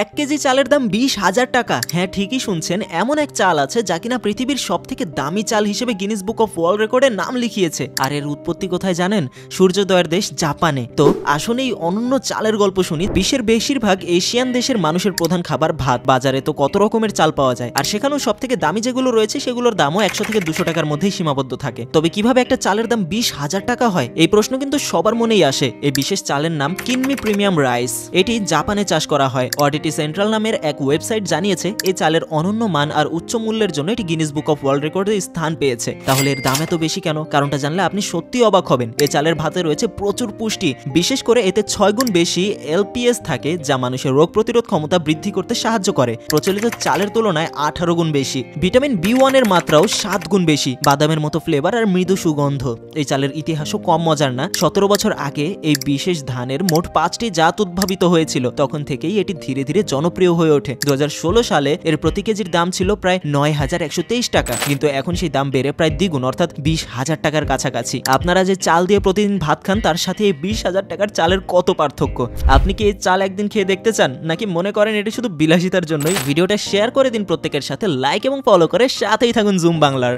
1 KG চালের দাম 20,000 টাকা। হ্যাঁ ঠিকই শুনছেন, এমন এক চাল আছে যা কিনা পৃথিবীর সবথেকে দামি চাল হিসেবে গিনেস বুক অফ ওয়ার্ল্ড রেকর্ডে নাম লিখিয়েছে। আর এর উৎপত্তি কোথায় জানেন? সূর্যোদয়ের দেশ জাপানে। তো আসলে এই অনন্য চালের গল্প শুনি। বিশ্বের বেশিরভাগ এশিয়ান দেশের মানুষের প্রধান খাবার ভাত। বাজারে তো কত রকমের চাল পাওয়া যায়, আর সেখানেও সব থেকে দামি যেগুলো রয়েছে সেগুলোর দামও 100 থেকে 200 টাকার মধ্যেই সীমাবদ্ধ থাকে। তবে কিভাবে একটা চালের দাম 20,000 টাকা হয়, এই প্রশ্ন কিন্তু সবার মনেই আসে। এই বিশেষ চালের নাম কিনমি প্রিমিয়াম রাইস। এটি জাপানে চাষ করা হয়। অডিটি সেন্ট্রাল নামের এক ওয়েবসাইট জানিয়েছে এই চালের অনন্য মান আর উচ্চ মূল্যের জন্য এটি গিনেস বুক অফ ওয়ার্ল্ড রেকর্ডে স্থান পেয়েছে। তাহলে এর দাম এত বেশি কেন? কারণটা জানলে আপনি সত্যি অবাক হবেন। এই চালের ভাতে রয়েছে প্রচুর পুষ্টি, বিশেষ করে এতে 6 গুণ বেশি এলপিএস থাকে, যা মানুষের রোগ প্রতিরোধ ক্ষমতা বৃদ্ধি করতে সাহায্য করে। প্রচলিত চালের তুলনায় 18 গুণ বেশি। ভিটামিন B1 এর মাত্রাও 7 গুণ বেশি। বাদামের মতো ফ্লেভার আর মৃদু সুগন্ধ। এই চালের ইতিহাসও কম মজার না। 17 বছর আগে এই বিশেষ ধানের মোট 5টি জাত উদ্ভাবিত হয়েছিল। তখন থেকেই এটি ধীরে ধীরে জনপ্রিয় হয়ে ওঠে। 2016 সালে এর প্রতি কেজির দাম ছিল প্রায় 9,123 টাকা, কিন্তু এখন সেই দাম বেড়ে প্রায় দ্বিগুণ, অর্থাৎ 20,000 টাকার কাছাকাছি। আপনারা যে চাল দিয়ে প্রতিদিন ভাত খান, তার সাথে এই 20,000 টাকার চালের কত পার্থক্য। আপনি কি এই চাল একদিন খেয়ে দেখতে চান, নাকি মনে করেন এটি শুধু বিলাসিতার জন্যই? ভিডিওটা শেয়ার করে দিন প্রত্যেকের সাথে, লাইক এবং ফলো করে সাথেই থাকুন জুম বাংলার।